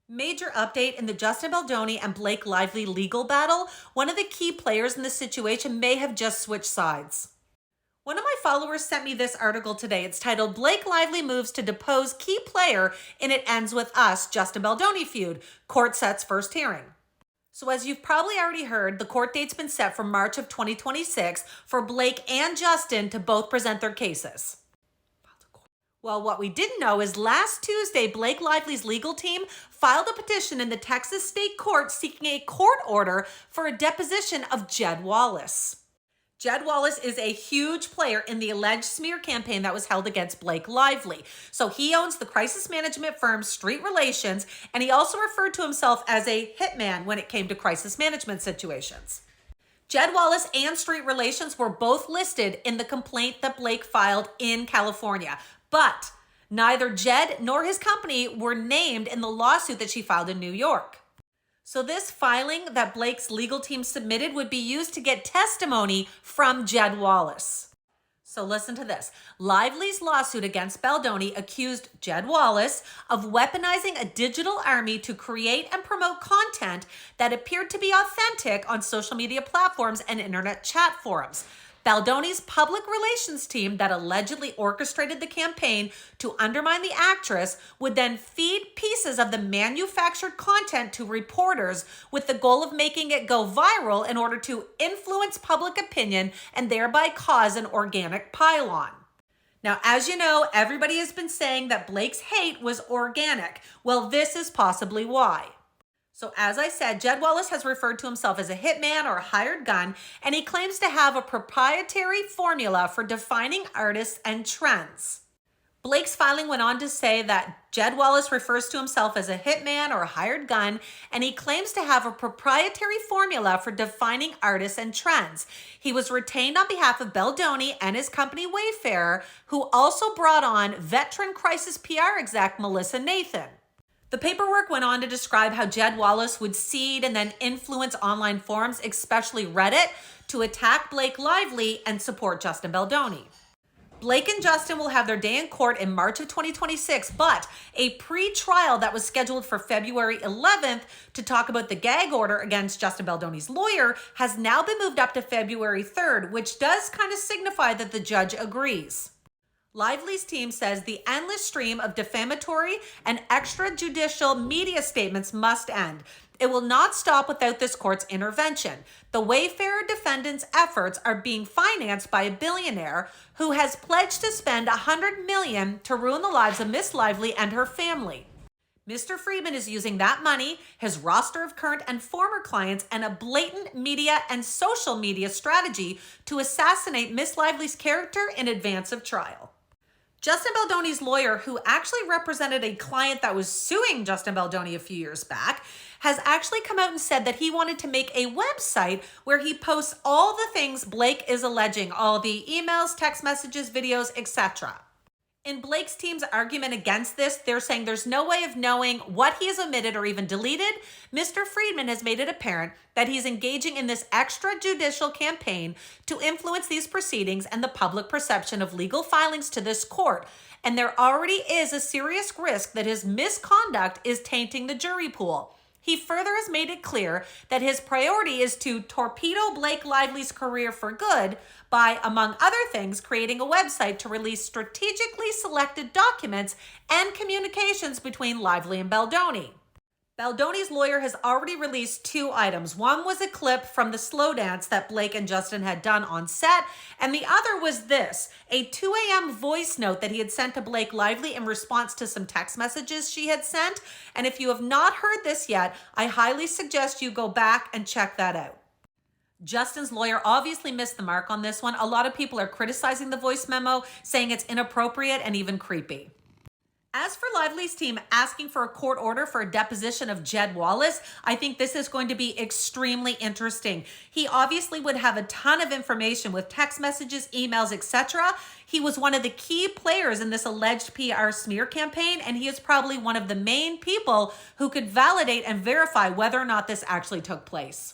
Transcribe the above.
Major update in the Justin Baldoni and Blake Lively legal battle. One of the key players in this situation may have just switched sides. One of my followers sent me this article today. It's titled Blake Lively Moves to Depose Key Player in It Ends With Us, Justin Baldoni Feud. Court sets first hearing. So as you've probably already heard, the court date's been set for March of 2026 for Blake and Justin to both present their cases. Well, what we didn't know is last Tuesday, Blake Lively's legal team filed a petition in the Texas State Court seeking a court order for a deposition of Jed Wallace. Jed Wallace is a huge player in the alleged smear campaign that was held against Blake Lively. So he owns the crisis management firm Street Relations, and he also referred to himself as a hitman when it came to crisis management situations. Jed Wallace and Street Relations were both listed in the complaint that Blake filed in California, but neither Jed nor his company were named in the lawsuit that she filed in New York. So this filing that Blake's legal team submitted would be used to get testimony from Jed Wallace. So listen to this. Lively's lawsuit against Baldoni accused Jed Wallace of weaponizing a digital army to create and promote content that appeared to be authentic on social media platforms and internet chat forums. Baldoni's public relations team that allegedly orchestrated the campaign to undermine the actress would then feed pieces of the manufactured content to reporters with the goal of making it go viral in order to influence public opinion and thereby cause an organic pile-on. Now, as you know, everybody has been saying that Blake's hate was organic. Well, this is possibly why. So as I said, Jed Wallace has referred to himself as a hitman or a hired gun, and he claims to have a proprietary formula for defining artists and trends. Blake's filing went on to say that Jed Wallace refers to himself as a hitman or a hired gun, and he claims to have a proprietary formula for defining artists and trends. He was retained on behalf of Baldoni and his company Wayfarer, who also brought on veteran crisis PR exec Melissa Nathan. The paperwork went on to describe how Jed Wallace would seed and then influence online forums, especially Reddit, to attack Blake Lively and support Justin Baldoni. Blake and Justin will have their day in court in March of 2026, but a pre-trial that was scheduled for February 11th to talk about the gag order against Justin Baldoni's lawyer has now been moved up to February 3rd, which does kind of signify that the judge agrees. Lively's team says the endless stream of defamatory and extrajudicial media statements must end. It will not stop without this court's intervention. The Wayfarer defendants' efforts are being financed by a billionaire who has pledged to spend $100 million to ruin the lives of Miss Lively and her family. Mr. Friedman is using that money, his roster of current and former clients, and a blatant media and social media strategy to assassinate Miss Lively's character in advance of trial. Justin Baldoni's lawyer, who actually represented a client that was suing Justin Baldoni a few years back, has actually come out and said that he wanted to make a website where he posts all the things Blake is alleging, all the emails, text messages, videos, etc. In Blake's team's argument against this, they're saying there's no way of knowing what he has omitted or even deleted. Mr. Friedman has made it apparent that he's engaging in this extrajudicial campaign to influence these proceedings and the public perception of legal filings to this court. And there already is a serious risk that his misconduct is tainting the jury pool. He further has made it clear that his priority is to torpedo Blake Lively's career for good by, among other things, creating a website to release strategically selected documents and communications between Lively and Baldoni. Baldoni's lawyer has already released 2 items. One was a clip from the slow dance that Blake and Justin had done on set, and the other was this, a 2 a.m. voice note that he had sent to Blake Lively in response to some text messages she had sent. And if you have not heard this yet, I highly suggest you go back and check that out. Justin's lawyer obviously missed the mark on this one. A lot of people are criticizing the voice memo, saying it's inappropriate and even creepy. As for Lively's team asking for a court order for a deposition of Jed Wallace, I think this is going to be extremely interesting. He obviously would have a ton of information with text messages, emails, etc. He was one of the key players in this alleged PR smear campaign, and he is probably one of the main people who could validate and verify whether or not this actually took place.